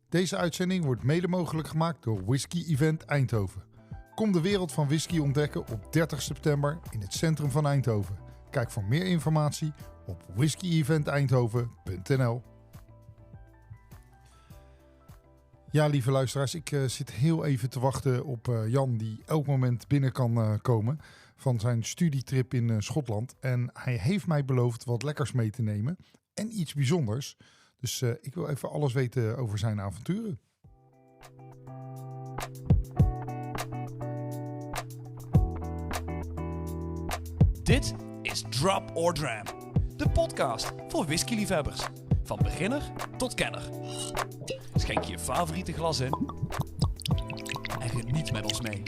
Deze uitzending wordt mede mogelijk gemaakt door Whisky Event Eindhoven. Kom de wereld van whisky ontdekken op 30 september in het centrum van Eindhoven. Kijk voor meer informatie op whiskyeventeindhoven.nl. Ja, lieve luisteraars, ik zit heel even te wachten op Jan die elk moment binnen kan komen van zijn studietrip in Schotland. En hij heeft mij beloofd wat lekkers mee te nemen en iets bijzonders. Dus ik wil even alles weten over zijn avonturen. Dit is Drop or Dram, de podcast voor whiskyliefhebbers. Van beginner tot kenner. Schenk je favoriete glas in en geniet met ons mee.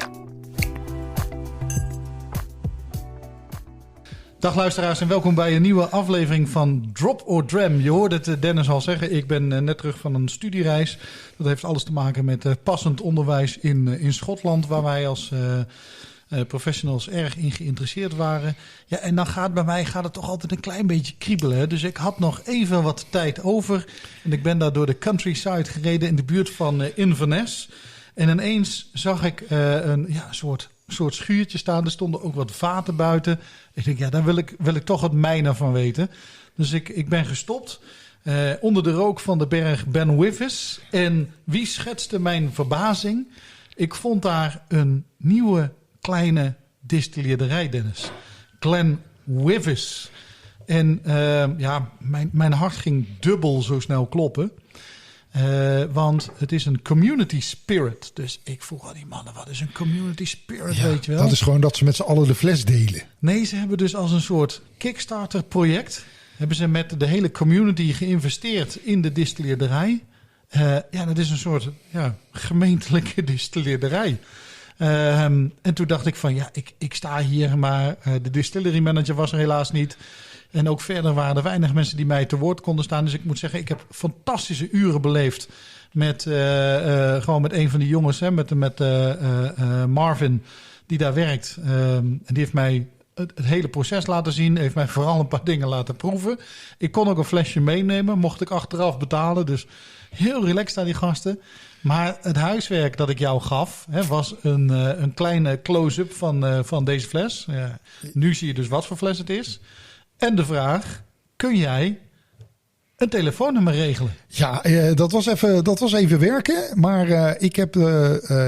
Dag luisteraars en welkom bij een nieuwe aflevering van Drop or Dram. Je hoorde het Dennis al zeggen, ik ben net terug van een studiereis. Dat heeft alles te maken met passend onderwijs in Schotland, waar wij als professionals erg in geïnteresseerd waren. Ja, en dan bij mij gaat het toch altijd een klein beetje kriebelen. Hè? Dus ik had nog even wat tijd over en ik ben daar door de countryside gereden in de buurt van Inverness. En ineens zag ik een soort schuurtje staan. Er stonden ook wat vaten buiten. Ik denk, ja, daar wil ik toch het mijne van weten. Dus ik ben gestopt onder de rook van de berg Ben Wyvis. En wie schetste mijn verbazing? Ik vond daar een nieuwe kleine distilleerderij, Dennis. Glenwyvis. En mijn hart ging dubbel zo snel kloppen. Want het is een community spirit. Dus ik vroeg aan die mannen, wat is een community spirit, Ja, weet je wel? Dat is gewoon dat ze met z'n allen de fles delen. Nee, ze hebben dus als een soort Kickstarter project, hebben ze met de hele community geïnvesteerd in de distilleerderij. Dat is een soort gemeentelijke distilleerderij. En toen dacht ik van, ik sta hier, maar de distillery manager was er helaas niet. En ook verder waren er weinig mensen die mij te woord konden staan. Dus ik moet zeggen, ik heb fantastische uren beleefd met gewoon met een van die jongens, hè, met Marvin, die daar werkt. En die heeft mij het hele proces laten zien, heeft mij vooral een paar dingen laten proeven. Ik kon ook een flesje meenemen, mocht ik achteraf betalen. Dus heel relaxed aan die gasten. Maar het huiswerk dat ik jou gaf, was een kleine close-up van deze fles. Nu zie je dus wat voor fles het is. En de vraag, kun jij een telefoonnummer regelen? Ja, dat was even werken. Maar ik heb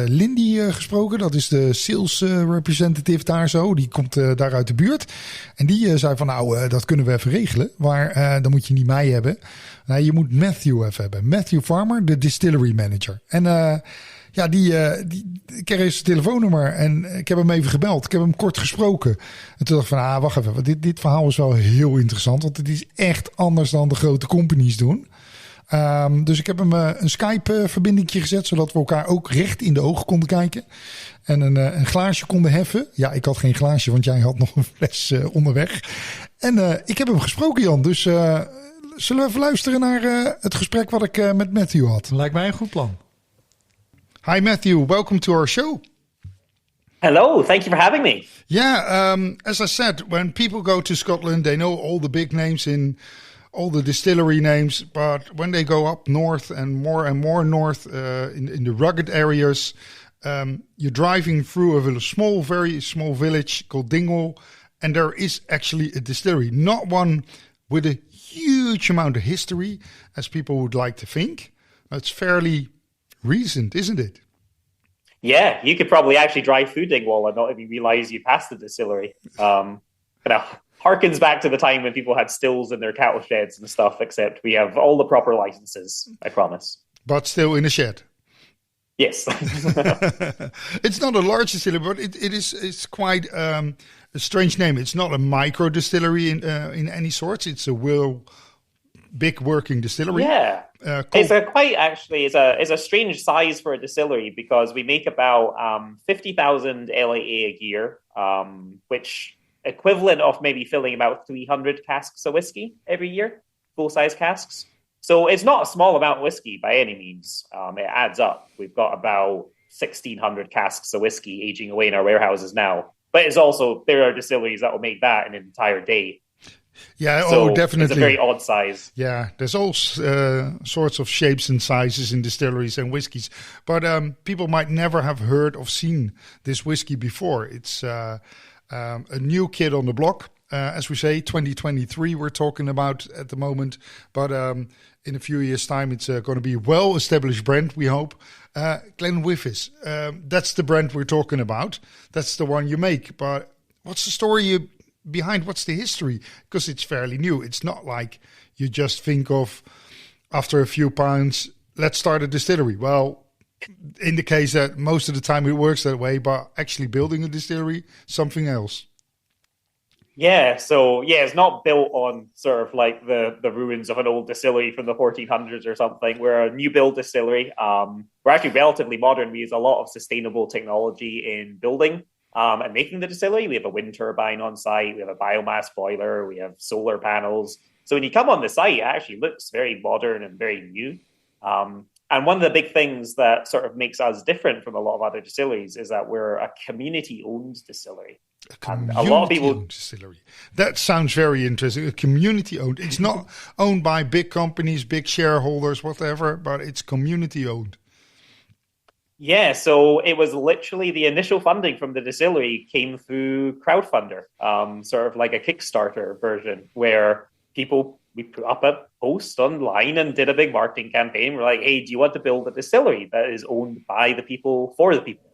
Lindy gesproken. Dat is de sales representative daar zo. Die komt daar uit de buurt. En die zei van dat kunnen we even regelen. Maar dan moet je niet mij hebben. Nou, je moet Matthew even hebben. Matthew Farmer, de distillery manager. En ik kreeg eens zijn telefoonnummer en ik heb hem even gebeld. Ik heb hem kort gesproken. En toen dacht ik van, wacht even. Want dit verhaal is wel heel interessant. Want het is echt anders dan de grote companies doen. Dus ik heb hem een Skype-verbindingje gezet, zodat we elkaar ook recht in de ogen konden kijken. En een glaasje konden heffen. Ja, ik had geen glaasje, want jij had nog een fles onderweg. En ik heb hem gesproken, Jan. Dus zullen we even luisteren naar het gesprek wat ik met Matthew had? Lijkt mij een goed plan. Hi Matthew, welcome to our show. Hello, thank you for having me. Yeah, as I said, when people go to Scotland, they know all the big names in all the distillery names. But when they go up north and more north in the rugged areas, you're driving through a very small village called Dingwal. And there is actually a distillery, not one with a huge amount of history, as people would like to think. It's fairly recent, isn't it? Yeah, you could probably actually drive through Dingwal and not even realize you passed the distillery. Harkens back to the time when people had stills in their cattle sheds and stuff, except we have all the proper licenses, I promise. But still in a shed. Yes. It's not a large distillery, but it's quite a strange name. It's not a micro distillery in any sorts. It's a big working distillery. Yeah. It's a strange size for a distillery because we make about 50,000 LAA a year, which equivalent of maybe filling about 300 casks of whiskey every year, full-size casks. So it's not a small amount of whiskey by any means. It adds up. We've got about 1,600 casks of whiskey aging away in our warehouses now. But it's also, there are distilleries that will make that in an entire day. Yeah, So definitely. It's a very odd size. Yeah, there's all sorts of shapes and sizes in distilleries and whiskies. But people might never have heard or seen this whiskey before. It's a new kid on the block. As we say, 2023 we're talking about at the moment. But in a few years' time, it's going to be a well-established brand, we hope. Glenwyvis, that's the brand we're talking about. That's the one you make. But what's the story behind, what's the history? Because it's fairly new. It's not like you just think of, after a few pounds, let's start a distillery. Well, in the case that most of the time it works that way, but actually building a distillery, something else. Yeah, so it's not built on sort of like the ruins of an old distillery from the 1400s or something. We're a new build distillery. We're actually relatively modern. We use a lot of sustainable technology in building and making the distillery. We have a wind turbine on site. We have a biomass boiler. We have solar panels. So when you come on the site, it actually looks very modern and very new. And one of the big things that sort of makes us different from a lot of other distilleries is that we're a community-owned distillery. A lot of people distillery. That sounds very interesting. A community-owned. It's not owned by big companies, big shareholders, whatever, but it's community-owned. Yeah, so it was literally the initial funding from the distillery came through crowdfunder, sort of like a Kickstarter version where we put up a post online and did a big marketing campaign. We're like, hey, do you want to build a distillery that is owned by the people for the people?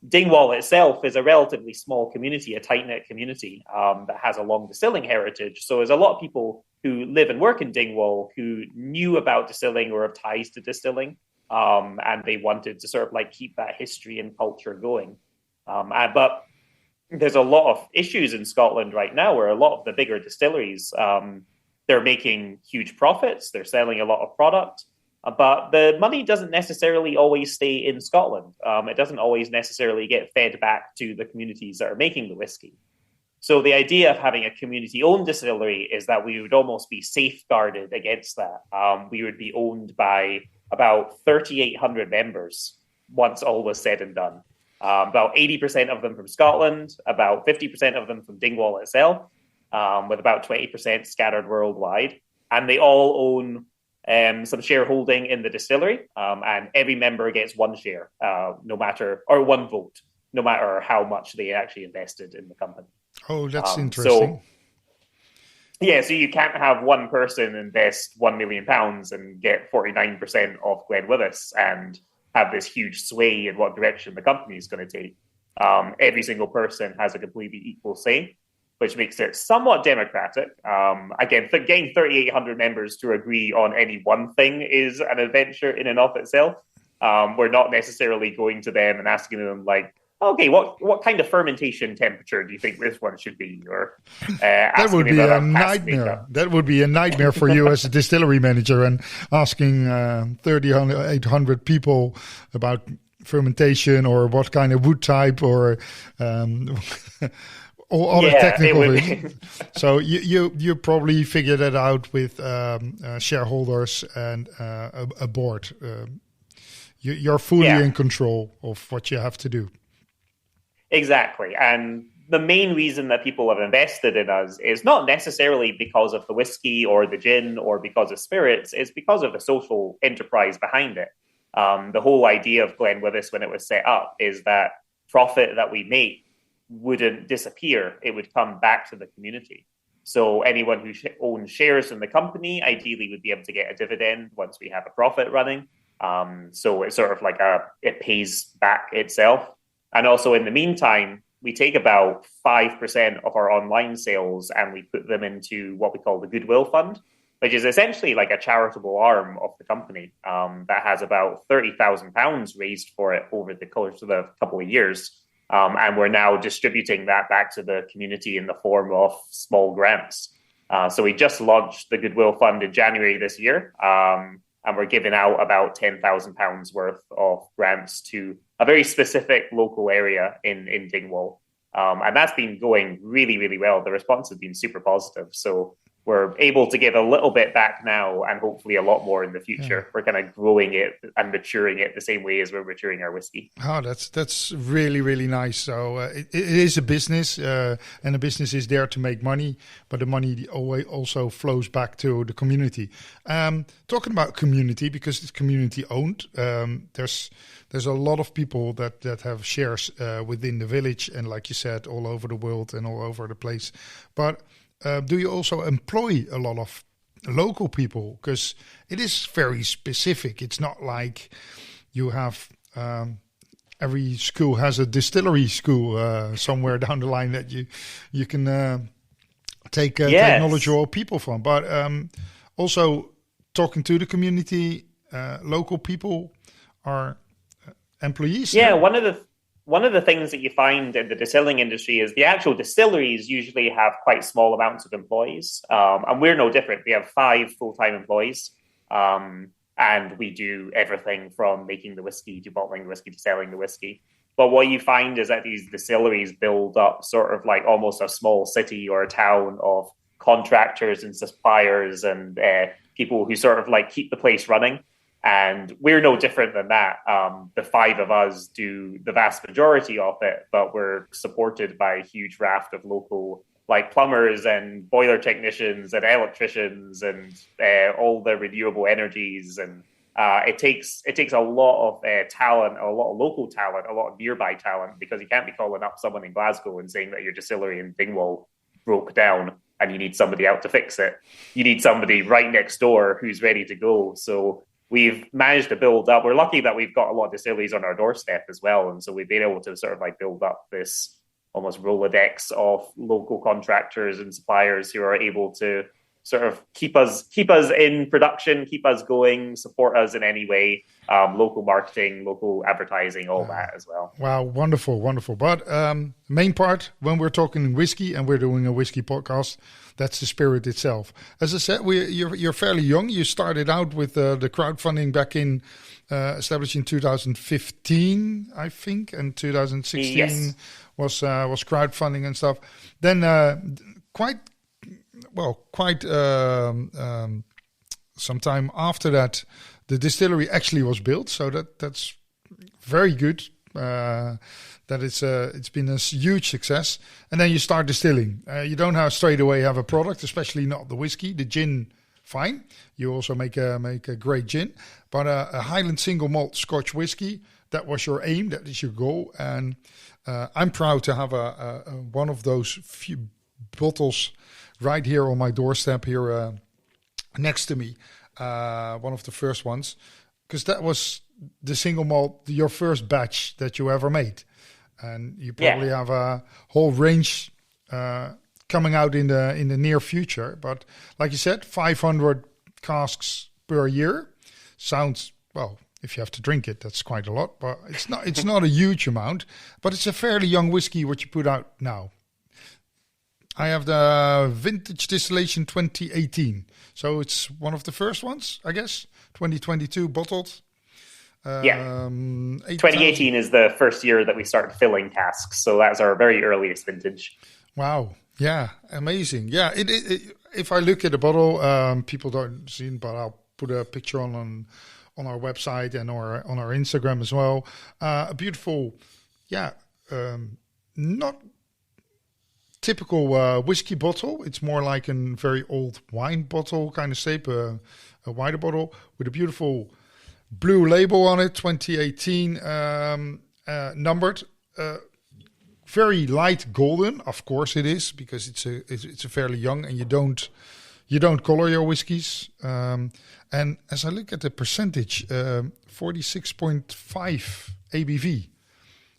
Dingwal itself is a relatively small community, a tight-knit community that has a long distilling heritage. So there's a lot of people who live and work in Dingwal who knew about distilling or have ties to distilling. And they wanted to sort of like keep that history and culture going. But there's a lot of issues in Scotland right now where a lot of the bigger distilleries, they're making huge profits. They're selling a lot of product. But the money doesn't necessarily always stay in Scotland. It doesn't always necessarily get fed back to the communities that are making the whiskey. So the idea of having a community-owned distillery is that we would almost be safeguarded against that. We would be owned by about 3,800 members once all was said and done. About 80% of them from Scotland, about 50% of them from Dingwal itself, with about 20% scattered worldwide. And they all own some shareholding in the distillery, and every member gets one share, or one vote, no matter how much they actually invested in the company. Oh, that's interesting. So you can't have one person invest £1 million and get 49% of Glenwyvis and have this huge sway in what direction the company is going to take. Every single person has a completely equal say, which makes it somewhat democratic. Again, getting 3,800 members to agree on any one thing is an adventure in and of itself. We're not necessarily going to them and asking them like, okay, what kind of fermentation temperature do you think this one should be? Or that would be a nightmare. That would be a nightmare for you as a distillery manager and asking 3,800 people about fermentation or what kind of wood type or all other technical things. So you probably figure that out with shareholders and a board. You're fully in control of what you have to do. Exactly. And the main reason that people have invested in us is not necessarily because of the whiskey or the gin or because of spirits. It's because of the social enterprise behind it. The whole idea of Glenwyvis when it was set up is that profit that we make wouldn't disappear. It would come back to the community. So anyone who owns shares in the company ideally would be able to get a dividend once we have a profit running. So it's sort of like it pays back itself. And also in the meantime, we take about 5% of our online sales and we put them into what we call the Goodwill Fund, which is essentially like a charitable arm of the company that has about £30,000 raised for it over the course of a couple of years. And we're now distributing that back to the community in the form of small grants. So we just launched the Goodwill Fund in January this year. And we're giving out about £10,000 worth of grants to a very specific local area in Dingwal. And that's been going really, really well. The response has been super positive. So we're able to give a little bit back now and hopefully a lot more in the future. We're kind of growing it and maturing it the same way as we're maturing our whiskey. Oh, that's really, really nice. So it is a business, and the business is there to make money, but the money always also flows back to the community. Talking about community, because it's community owned, there's a lot of people that have shares within the village, and like you said, all over the world and all over the place. But do you also employ a lot of local people? Because it is very specific. It's not like you have every school has a distillery school somewhere down the line that you can take knowledge of all people from. But also talking to the community, local people are employees. Yeah, one of the things that you find in the distilling industry is the actual distilleries usually have quite small amounts of employees. And we're no different. We have 5 full-time employees. And we do everything from making the whiskey to bottling the whiskey to selling the whiskey. But what you find is that these distilleries build up sort of like almost a small city or a town of contractors and suppliers and people who sort of like keep the place running. And we're no different than that. The 5 of us do the vast majority of it, but we're supported by a huge raft of local like plumbers and boiler technicians and electricians and all the renewable energies. And it takes a lot of talent, a lot of local talent, a lot of nearby talent, because you can't be calling up someone in Glasgow and saying that your distillery in Dingwal broke down and you need somebody out to fix it. You need somebody right next door who's ready to go. So we've managed to build up. We're lucky that we've got a lot of distilleries on our doorstep as well. And so we've been able to sort of like build up this almost Rolodex of local contractors and suppliers who are able to sort of keep us in production, keep us going, support us in any way, local marketing, local advertising, all that as well. Wow, wonderful, wonderful. But main part, when we're talking whiskey and we're doing a whiskey podcast, that's the spirit itself. As I said, you're fairly young. You started out with the crowdfunding back in established in 2015, I think, and 2016 was crowdfunding and stuff. Then quite some time after that, the distillery actually was built. So that's very good. That it's been a huge success. And then you start distilling. You don't have straight away have a product, especially not the whiskey. The gin, fine. You also make a great gin, but a Highland single malt Scotch whiskey. That was your aim. That is your goal. And I'm proud to have a one of those few bottles right here on my doorstep here next to me. One of the first ones, because that was the single malt, your first batch that you ever made. And you probably have a whole range coming out in the near future. But like you said, 500 casks per year sounds, well, if you have to drink it, that's quite a lot. But it's not a huge amount. But it's a fairly young whiskey what you put out now. I have the vintage distillation 2018. So it's one of the first ones, I guess. 2022 bottled. 2018 is the first year that we started filling casks. So that's our very earliest vintage. Wow. Yeah. Amazing. Yeah. It if I look at the bottle, people don't see it, but I'll put a picture on our website and on our Instagram as well. A beautiful, not typical whiskey bottle. It's more like a very old wine bottle kind of shape, a wider bottle with a beautiful blue label on it, 2018 numbered. Very light golden, of course it is, because it's a fairly young, and you don't color your whiskies. And as I look at the percentage, 46.5 ABV.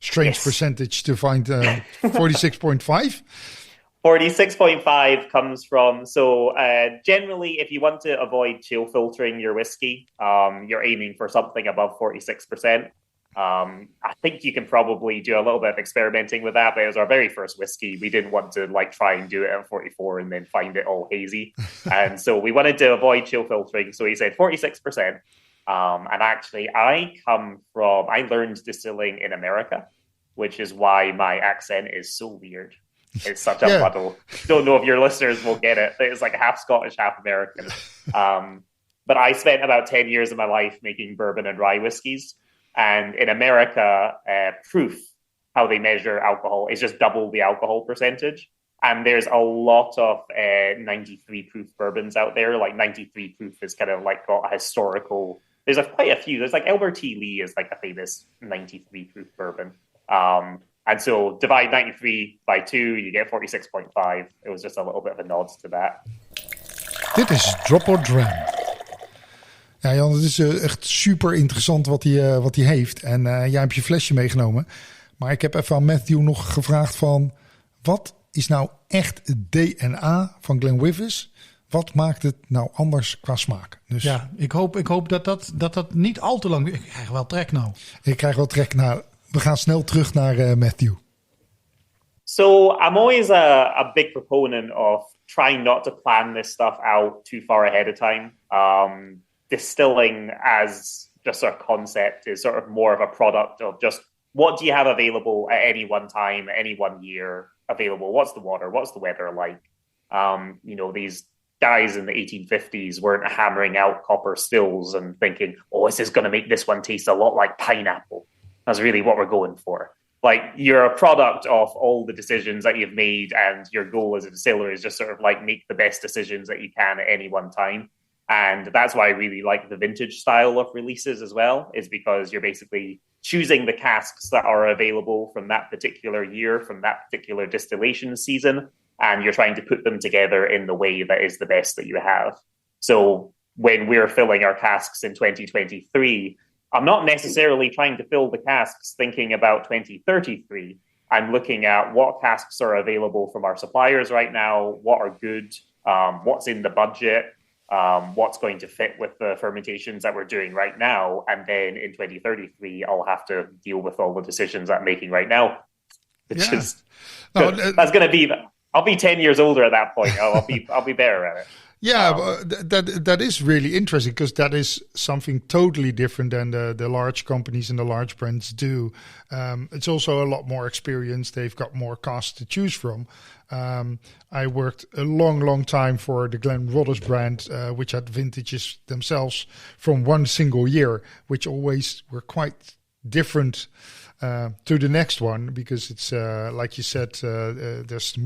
Strange percentage to find 46.5. 46.5 comes from, generally, if you want to avoid chill filtering your whiskey, you're aiming for something above 46%. I think you can probably do a little bit of experimenting with that, but it was our very first whiskey. We didn't want to try and do it at 44 and then find it all hazy. And so we wanted to avoid chill filtering. So he said 46%. And actually, I learned distilling in America, which is why my accent is so weird. It's such a muddle. Don't know if your listeners will get it. It's like half Scottish, half American. But I spent about 10 years of my life making bourbon and rye whiskies. And in America, proof, how they measure alcohol, is just double the alcohol percentage. And there's a lot of 93 proof bourbons out there. Like 93 proof is kind of like got a historical. There's quite a few. There's like Albert T. Lee is like a famous 93 proof bourbon. And so divide 93 by 2, you get 46.5. It was just a little bit of a nod to that. Dit is Drop or Dram. Ja, Jan, het is echt super interessant wat hij heeft. En jij hebt je flesje meegenomen. Maar ik heb even aan Matthew nog gevraagd van... wat is nou echt het DNA van Glenwyvis? Wat maakt het nou anders qua smaak? Dus... Ja, ik hoop dat niet al te lang... Ik krijg wel trek nou. Ik krijg wel trek naar... We gaan snel terug naar Matthew. So I'm always a big proponent of trying not to plan this stuff out too far ahead of time. Distilling as just a concept is sort of more of a product of just what do you have available at any one time, any one year available? What's the water? What's the weather like? These guys in the 1850s weren't hammering out copper stills and thinking, oh, this is going to make this one taste a lot like pineapple. That's really what we're going for. Like, you're a product of all the decisions that you've made, and your goal as a distiller is just sort of like make the best decisions that you can at any one time. And that's why I really like the vintage style of releases as well, is because you're basically choosing the casks that are available from that particular year, from that particular distillation season, and you're trying to put them together in the way that is the best that you have. So when we're filling our casks in 2023, I'm not necessarily trying to fill the casks thinking about 2033. I'm looking at what casks are available from our suppliers right now, what are good, what's in the budget, what's going to fit with the fermentations that we're doing right now. And then in 2033, I'll have to deal with all the decisions I'm making right now. That's going to be, I'll be 10 years older at that point. I'll be better at it. Yeah, that is really interesting, because that is something totally different than the large companies and the large brands do. It's also a lot more experience. They've got more casks to choose from. I worked a long time for the Glenwyvis brand, which had vintages themselves from one single year, which always were quite different to the next one, because it's like you said, there's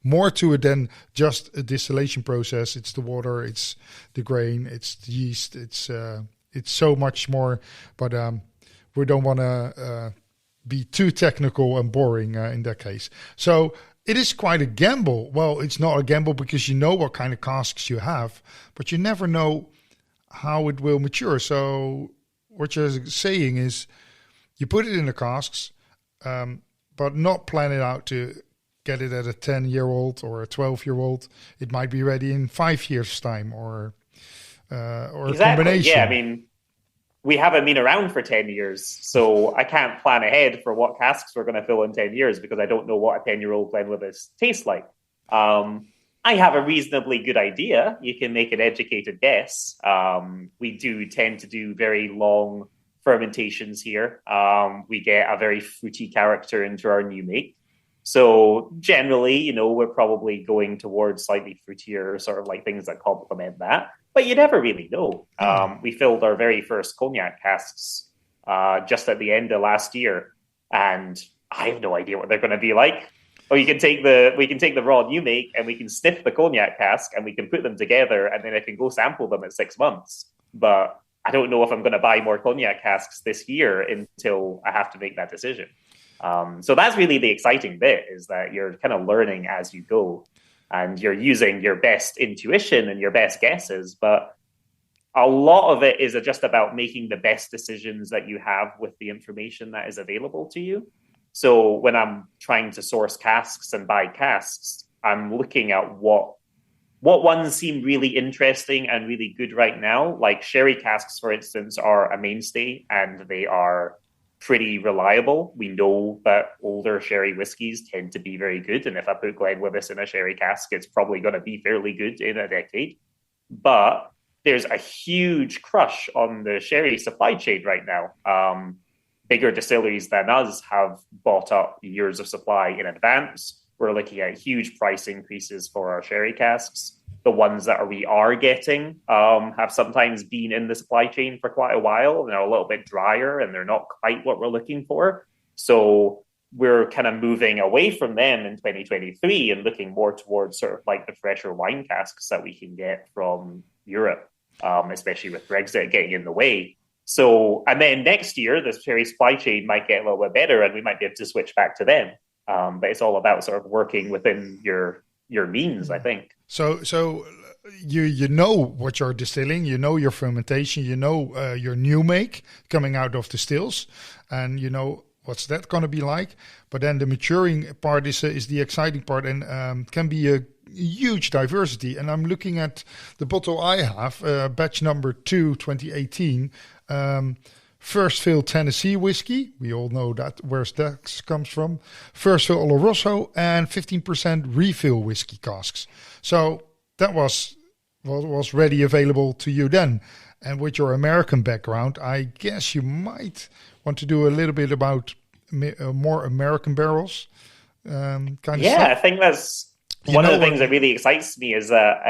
more to it than just a distillation process. It's the water, it's the grain, it's the yeast, it's so much more. But we don't want to be too technical and boring in that case. So it is quite a gamble. Well, it's not a gamble because you know what kind of casks you have, but you never know how it will mature. So what you're saying is, you put it in the casks, but not plan it out to get it at a 10-year-old or a 12-year-old. It might be ready in 5 years' time, or exactly. A combination. Yeah, I mean, we haven't been around for 10 years, so I can't plan ahead for what casks we're going to fill in 10 years because I don't know what a 10-year-old Glenwyvis tastes like. I have a reasonably good idea. You can make an educated guess. We do tend to do very long fermentations here. We get a very fruity character into our new make. So generally, we're probably going towards slightly fruitier, sort of like things that complement that. But you never really know. We filled our very first cognac casks just at the end of last year, and I have no idea what they're going to be like. Or we can take the raw new make and we can sniff the cognac cask and we can put them together, and then I can go sample them at 6 months. But I don't know if I'm going to buy more cognac casks this year until I have to make that decision. So that's really the exciting bit, is that you're kind of learning as you go, and you're using your best intuition and your best guesses. But a lot of it is just about making the best decisions that you have with the information that is available to you. So when I'm trying to source casks and buy casks, I'm looking at what ones seem really interesting and really good right now. Like sherry casks, for instance, are a mainstay and they are pretty reliable. We know that older sherry whiskies tend to be very good. And if I put Glenwyvis in a sherry cask, it's probably going to be fairly good in a decade. But there's a huge crush on the sherry supply chain right now. Bigger distilleries than us have bought up years of supply in advance. we're looking at huge price increases for our sherry casks. The ones that we are getting have sometimes been in the supply chain for quite a while, and they're a little bit drier, and they're not quite what we're looking for. So we're kind of moving away from them in 2023 and looking more towards sort of like the fresher wine casks that we can get from Europe, especially with Brexit getting in the way. So, and then next year, the sherry supply chain might get a little bit better, and we might be able to switch back to them. But it's all about sort of working within your means, I think. So you know what you're distilling, you know your fermentation, you know your new make coming out of the stills, and you know what's that going to be like. But then the maturing part is the exciting part, and can be a huge diversity. And I'm looking at the bottle I have, batch number 2, 2018. First fill Tennessee whiskey. We all know that where that comes from. First fill Oloroso and 15% refill whiskey casks. So that was what was ready available to you then. And with your American background, I guess you might want to do a little bit about more American barrels. Kind of yeah, stuff. I think that's one of the things that really excites me is that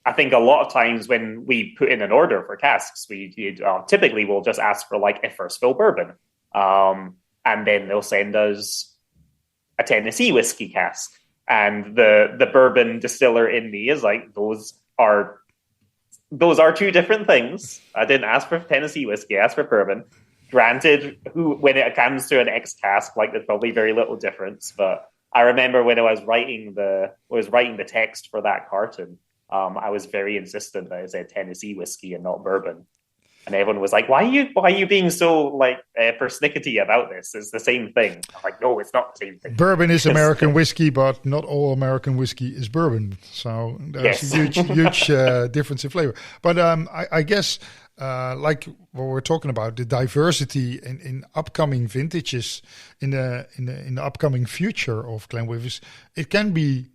I think a lot of times when we put in an order for casks, we typically will just ask for like a first fill bourbon. And then they'll send us a Tennessee whiskey cask. And the bourbon distiller in me is like, those are two different things. I didn't ask for Tennessee whiskey, I asked for bourbon. Granted, when it comes to an X cask, like there's probably very little difference. But I remember when I was writing the text for that carton, I was very insistent that it said Tennessee whiskey and not bourbon. And everyone was like, why are you being so like persnickety about this? It's the same thing. I'm like, no, it's not the same thing. Bourbon is American whiskey, but not all American whiskey is bourbon. So there's a huge difference in flavor. But I guess like what we're talking about, the diversity in upcoming vintages in the upcoming future of Glenwyvis, it can be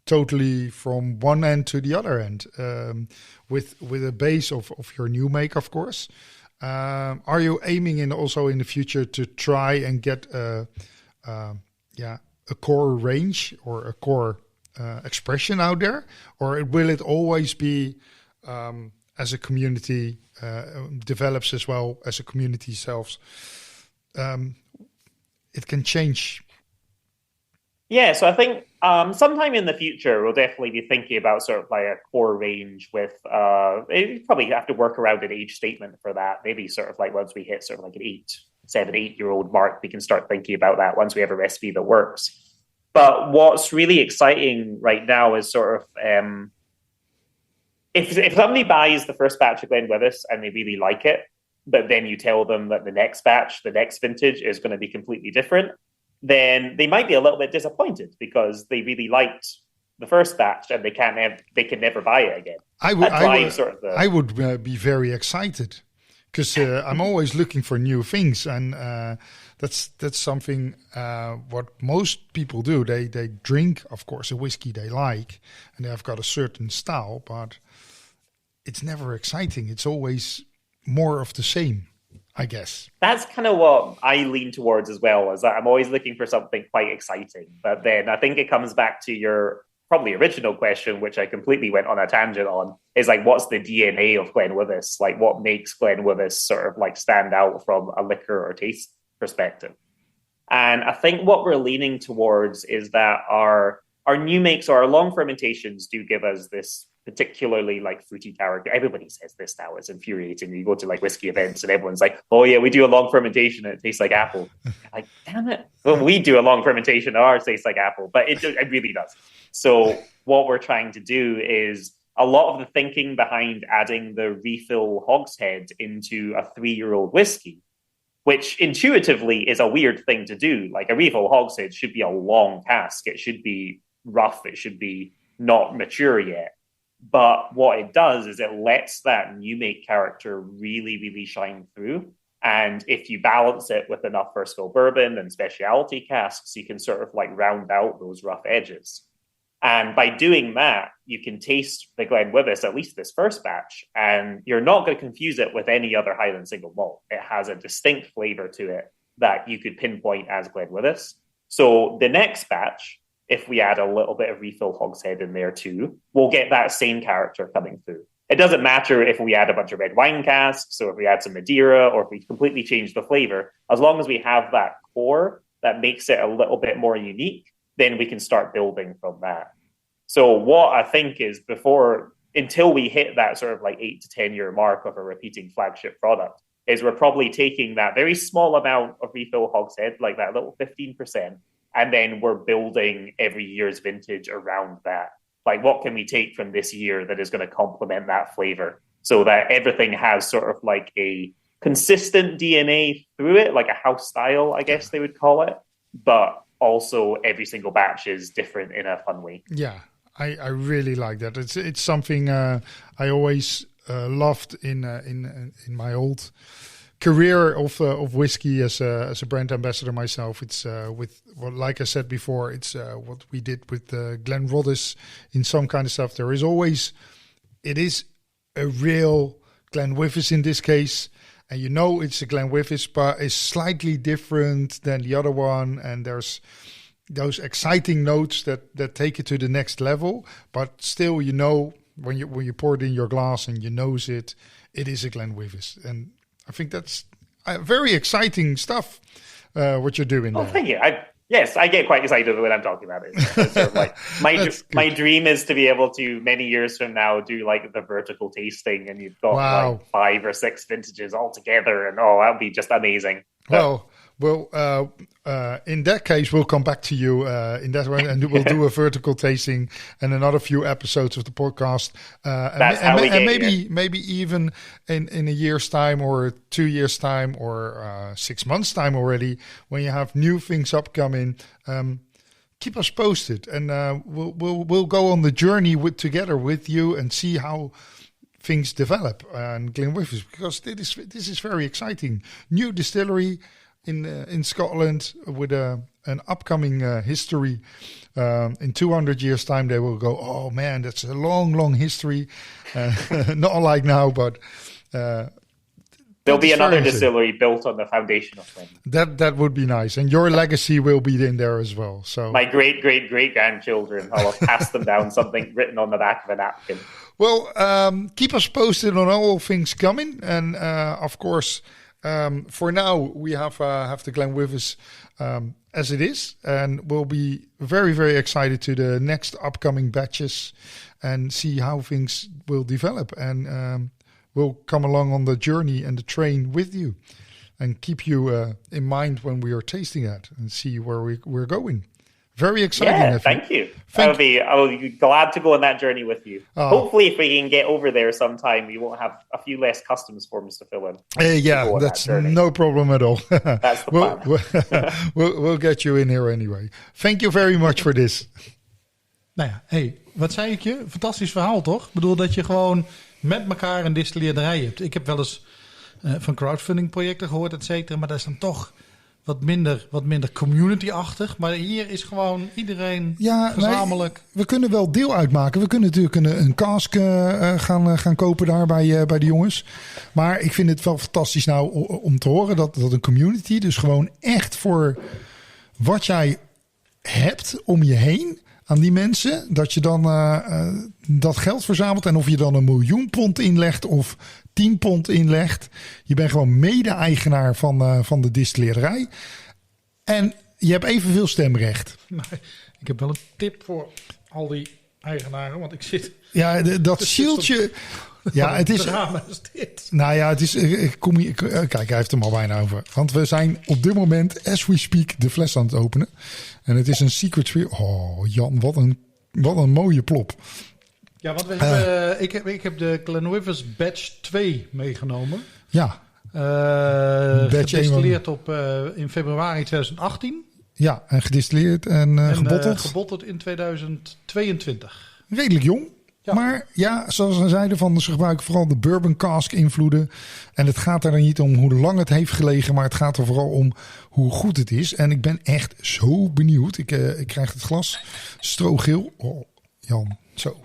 totally from one end to the other end, with a base of your new make, of course. Are you aiming also in the future to try and get a core range or a core expression out there, or will it always be as a community develops as well as a community selves? It can change. Yeah, so I think sometime in the future, we'll definitely be thinking about sort of like a core range with, you probably have to work around an age statement for that. Maybe sort of like once we hit sort of like an 7, 8-year-old mark, we can start thinking about that once we have a recipe that works. But what's really exciting right now is sort of, if somebody buys the first batch of Glenwyvis and they really like it, but then you tell them that the next batch, the next vintage is going to be completely different, then they might be a little bit disappointed because they really liked the first batch and they can never buy it again. I would be very excited because I'm always looking for new things, and that's something what most people do. They drink, of course, a whiskey they like, and they've got a certain style, but it's never exciting. It's always more of the same, I guess. That's kind of what I lean towards as well, is that I'm always looking for something quite exciting. But then I think it comes back to your probably original question, which I completely went on a tangent on, is like, what's the DNA of Glenwyvis? Like, what makes Glenwyvis sort of like stand out from a liquor or taste perspective? And I think what we're leaning towards is that our new makes or our long fermentations do give us this particularly like fruity character. Everybody says this now. It's infuriating. You go to like whiskey events and everyone's like, oh yeah, we do a long fermentation and it tastes like apple. Like, damn it. Well, we do a long fermentation and ours tastes like apple, but it really does. So what we're trying to do is a lot of the thinking behind adding the refill hogshead into a 3-year-old whiskey, which intuitively is a weird thing to do. Like a refill hogshead should be a long cask. It should be rough. It should be not mature yet. But what it does is it lets that new make character really, really shine through. And if you balance it with enough first fill bourbon and specialty casks, you can sort of like round out those rough edges. And by doing that, you can taste the Glenwyvis, at least this first batch, and you're not going to confuse it with any other Highland single malt. It has a distinct flavor to it that you could pinpoint as Glenwyvis. So the next batch, if we add a little bit of refill hogshead in there too, we'll get that same character coming through. It doesn't matter if we add a bunch of red wine casks, or if we add some Madeira, or if we completely change the flavor. As long as we have that core that makes it a little bit more unique, then we can start building from that. So what I think is until we hit that sort of like 8 to 10 year mark of a repeating flagship product, is we're probably taking that very small amount of refill hogshead, like that little 15%, and then we're building every year's vintage around that. Like, what can we take from this year that is going to complement that flavor so that everything has sort of like a consistent DNA through it, like a house style, I guess they would call it. But also every single batch is different in a fun way. Yeah, I really like that. It's something I always loved in my old career of whiskey as a brand ambassador myself. It's like I said before, it's what we did with Glenwyvis in some kind of stuff. It is a real Glenwyvis in this case, and you know it's a Glenwyvis, but it's slightly different than the other one, and there's those exciting notes that take it to the next level, but still, you know, when you pour it in your glass and you nose it, it is a Glenwyvis. And I think that's very exciting stuff, what you're doing there. Thank you. I get quite excited when I'm talking about it. It's sort of like my dream is to be able to, many years from now, do like the vertical tasting, and you've got like 5 or 6 vintages all together, and that would be just amazing. Well, in that case, we'll come back to you in that way, and we'll do a vertical tasting and another few episodes of the podcast. Maybe even in a year's time, or 2 years' time, or 6 months' time already, when you have new things upcoming. Keep us posted, and we'll go on the journey together with you and see how things develop and Glenwyvis, because this is very exciting. New distillery in Scotland with an upcoming history. In 200 years' time, they will go, oh man, that's a long history. Not like now, but there'll be another distillery built on the foundation of things. That would be nice, and your legacy will be in there as well. So my great grandchildren, I'll have passed them down something written on the back of a napkin. Well, keep us posted on all things coming, and of course. For now, we have the Glenwyvis as it is, and we'll be very, very excited to the next upcoming batches and see how things will develop. And we'll come along on the journey and the train with you and keep you in mind when we are tasting that and see where we're going. Very exciting. Yeah, thank you. I'll be glad to go on that journey with you. Hopefully, if we can get over there sometime, we won't have a few less customs forms to fill in. That's no problem at all. That's the plan. We'll get you in here anyway. Thank you very much for this. Nou ja, wat zei ik je? Fantastisch verhaal, toch? Ik bedoel dat je gewoon met elkaar een distilleerderij hebt. Ik heb wel eens van crowdfunding projecten gehoord, et cetera, maar dat is dan toch wat minder community-achtig. Maar hier is gewoon iedereen gezamenlijk. We kunnen wel deel uitmaken. We kunnen natuurlijk een cask gaan kopen daar bij de jongens. Maar ik vind het wel fantastisch nou om te horen dat een community, dus gewoon echt voor wat jij hebt om je heen aan die mensen, dat je dan dat geld verzamelt. En of je dan 1 miljoen pond inlegt of 10 pond inlegt. Je bent gewoon mede-eigenaar van de distilleerderij. En je hebt evenveel stemrecht. Ik heb wel een tip voor al die eigenaren, want ik zit. Ja, dat zieltje. Ja, het is. Drama is dit. Nou ja, het is. Kijk, hij heeft hem al bijna over. Want we zijn op dit moment, as we speak, de fles aan het openen. En het is een secret tree. Oh, Jan, wat een mooie plop. Ja, want we hebben, ik heb de Glenwyvis Batch 2 meegenomen. Ja. Gedistilleerd in februari 2018. Ja, en gedistilleerd en gebotteld. Gebotteld in 2022. Redelijk jong. Ja. Maar ja, zoals we zeiden, ze gebruiken vooral de bourbon cask invloeden. En het gaat er niet om hoe lang het heeft gelegen, maar het gaat er vooral om hoe goed het is. En ik ben echt zo benieuwd. Ik krijg het glas strogeel. Oh, Jan, zo.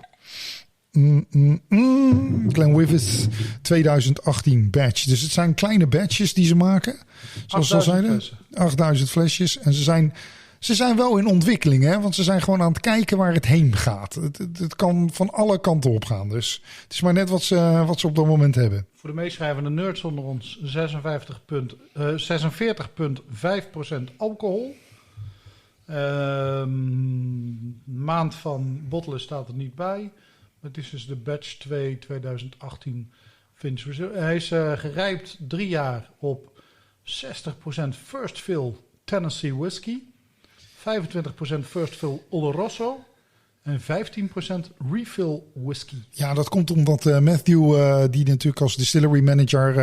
Glenwyvis 2018 batch. Dus het zijn kleine batches die ze maken. Zoals ze al zeiden. 8000 flesjes. En ze Ze zijn wel in ontwikkeling, hè? Want ze zijn gewoon aan het kijken waar het heen gaat. Het kan van alle kanten op gaan. Dus het is maar net wat ze op dat moment hebben. Voor de meeschrijvende nerds onder ons 46,5% alcohol. Maand van bottelen staat er niet bij. Het is dus de batch 2 2018 Vintage Reserve. Hij is gerijpt 3 jaar op 60% first fill Tennessee whisky. 25% first fill Oloroso. En 15% refill whisky. Ja, dat komt omdat Matthew, die natuurlijk als distillery manager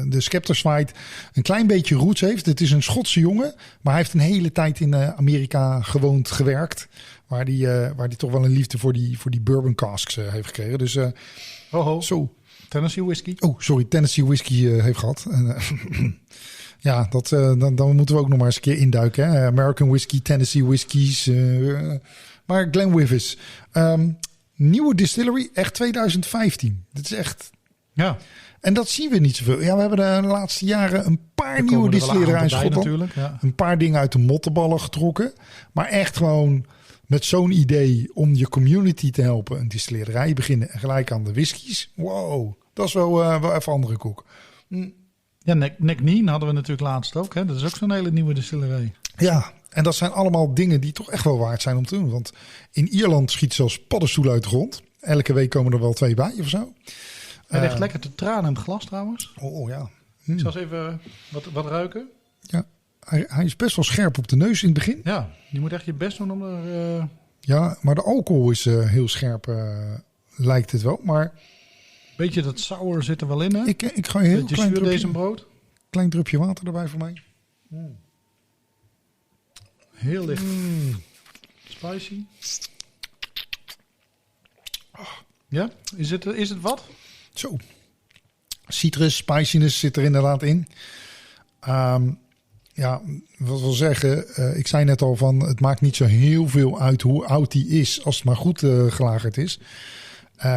de Scepter Fight een klein beetje roots heeft. Het is een Schotse jongen, maar hij heeft een hele tijd in Amerika gewoond, gewerkt. Waar die toch wel een liefde voor die bourbon casks heeft gekregen. Dus zo. Tennessee whisky. Oh, sorry, Tennessee whisky heeft gehad. Ja, dan moeten we ook nog maar eens een keer induiken. Hè? American whisky, Tennessee whiskies. Maar Glenwyvis. Nieuwe distillery, echt 2015. Dit is echt... Ja. En dat zien we niet zoveel. Ja, we hebben de laatste jaren een paar nieuwe distilleries in Schotland. Natuurlijk, ja. Een paar dingen uit de mottenballen getrokken. Maar echt gewoon met zo'n idee om je community te helpen. Een distillerij beginnen gelijk aan de whiskies. Wow, dat is wel even andere koek. Ja, Neckneen hadden we natuurlijk laatst ook. Hè? Dat is ook zo'n hele nieuwe distillerij. Ja, en dat zijn allemaal dingen die toch echt wel waard zijn om te doen. Want in Ierland schiet zelfs paddenstoelen uit de grond. Elke week komen er wel 2 bij of zo. Hij ligt lekker te tranen in het glas trouwens. Oh ja. Ik zal eens even wat ruiken. Ja, hij is best wel scherp op de neus in het begin. Ja, je moet echt je best doen om er... Ja, maar de alcohol is heel scherp, lijkt het wel. Maar beetje dat sour zit er wel in, hè? Ik ga een heel klein drupje, deze brood. Klein drupje water erbij voor mij. Heel licht. Spicy. Ja, is het wat? Zo. Citrus, spiciness zit er inderdaad in. Ja, wat wil zeggen, ik zei net al van het maakt niet zo heel veel uit hoe oud die is als het maar goed gelagerd is.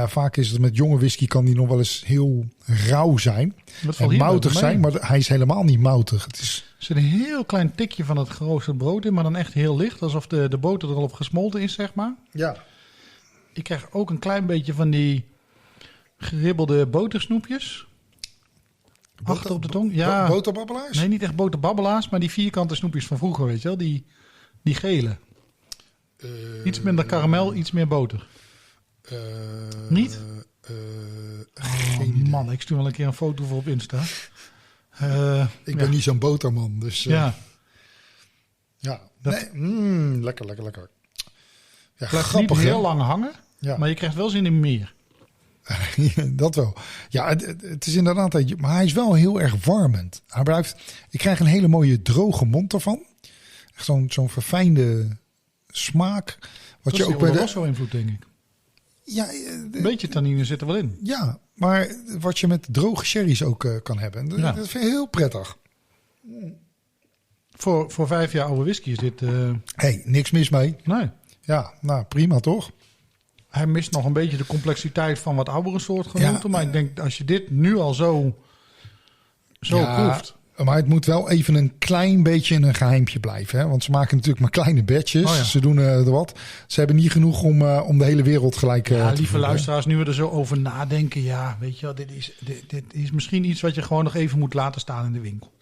Vaak is het met jonge whisky kan die nog wel eens heel rauw zijn. En moutig zijn, maar hij is helemaal niet moutig. Het is... Er zit een heel klein tikje van het geroosterd brood in, maar dan echt heel licht. Alsof de boter er al op gesmolten is, zeg maar. Ja. Ik krijg ook een klein beetje van die geribbelde botersnoepjes. Achter op de tong. Ja. Boterbabbelaars? Nee, niet echt boterbabbelaars, maar die vierkante snoepjes van vroeger, weet je wel. Die gele. Iets minder karamel, iets meer boter. Niet? Geen man, ik stuur wel een keer een foto voor op Insta. Ik ben niet zo'n boterman, dus... ja. Ja. Dat... Nee, lekker. Ja, blijft grappig, niet heel hè? lang hangen, maar je krijgt wel zin in meer. Dat wel. Ja, het is inderdaad... Maar hij is wel heel erg warmend. Ik krijg een hele mooie droge mond ervan. Echt zo'n verfijnde smaak. Wat dat je is ook bij de Oloroso-invloed, denk ik. Ja, een beetje tannine zit er wel in. Ja, maar wat je met droge sherry's ook kan hebben. Dat vind ik heel prettig. Voor 5 jaar oude whisky is dit... Niks mis mee. Nee. Ja, nou prima toch? Hij mist nog een beetje de complexiteit van wat oudere soortgenoten. Maar ik denk, als je dit nu al zo proeft... Maar het moet wel even een klein beetje een geheimpje blijven. Hè? Want ze maken natuurlijk maar kleine batches. Oh ja. Ze doen er wat. Ze hebben niet genoeg om de hele wereld gelijk te lieve voeren. Luisteraars, nu we er zo over nadenken. Ja, weet je wel, dit is misschien iets wat je gewoon nog even moet laten staan in de winkel.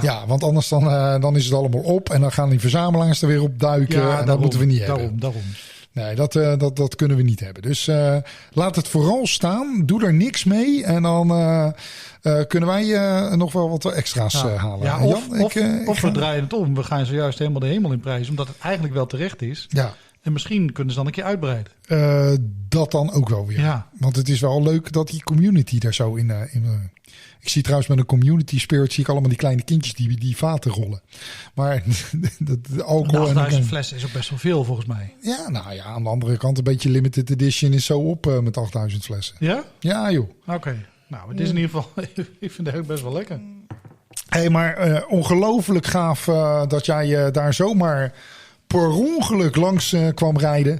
Ja, want anders dan is het allemaal op. En dan gaan die verzamelaars er weer op duiken. Ja, en daarom, dat moeten we niet hebben. Daarom. Nee, dat kunnen we niet hebben. Dus laat het vooral staan. Doe er niks mee. En dan kunnen wij nog wel wat extra's halen. Ja, of we draaien het om. We gaan zojuist helemaal de hemel in prijzen. Omdat het eigenlijk wel terecht is. Ja. En misschien kunnen ze dan een keer uitbreiden. Dat dan ook wel weer. Ja. Want het is wel leuk dat die community daar zo in ik zie trouwens met een community spirit zie ik allemaal die kleine kindjes die vaten rollen. Maar de alcohol... 8000 flessen is ook best wel veel volgens mij. Ja, nou ja, aan de andere kant een beetje limited edition is zo op met 8000 flessen. Ja? Ja, joh. Oké. Nou, het is in ieder geval... ik vind het ook best wel lekker. Hey, maar ongelooflijk gaaf dat jij daar zomaar per ongeluk langs kwam rijden.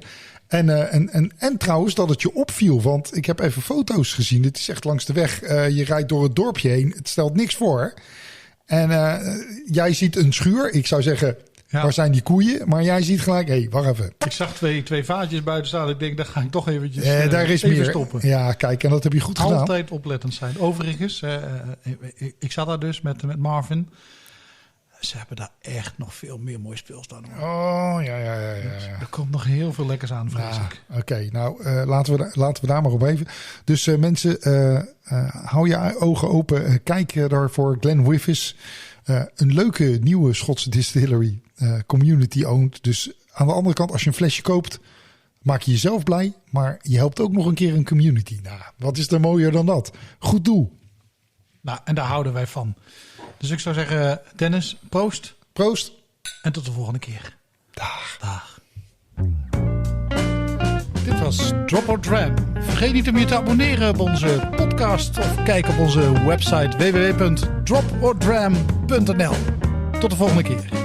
En trouwens dat het je opviel, want ik heb even foto's gezien. Het is echt langs de weg. Je rijdt door het dorpje heen. Het stelt niks voor. En jij ziet een schuur. Ik zou zeggen, Ja. Waar zijn die koeien? Maar jij ziet gelijk, hé, wacht even. Ik zag twee vaatjes buiten staan. Ik denk, daar ga ik toch eventjes Daar is even meer. stoppen. Ja, kijk, en dat heb je goed gedaan. Altijd oplettend zijn. Overigens, ik zat daar dus met Marvin. Ze hebben daar echt nog veel meer mooi speels dan. Oh, ja. Er komt nog heel veel lekkers aan, vrees ik. Oké, nou laten we daar maar op even. Dus mensen, hou je ogen open. Kijk daar voor Glenwyvis. Een leuke nieuwe Schotse distillery. Community owned. Dus aan de andere kant, als je een flesje koopt, maak je jezelf blij. Maar je helpt ook nog een keer een community. Nou, wat is er mooier dan dat? Goed doel. Nou, en daar houden wij van. Dus ik zou zeggen, Dennis, proost. Proost. En tot de volgende keer. Dag. Dit was Drop or Dram. Vergeet niet om je te abonneren op onze podcast of kijk op onze website www.dropordram.nl. Tot de volgende keer.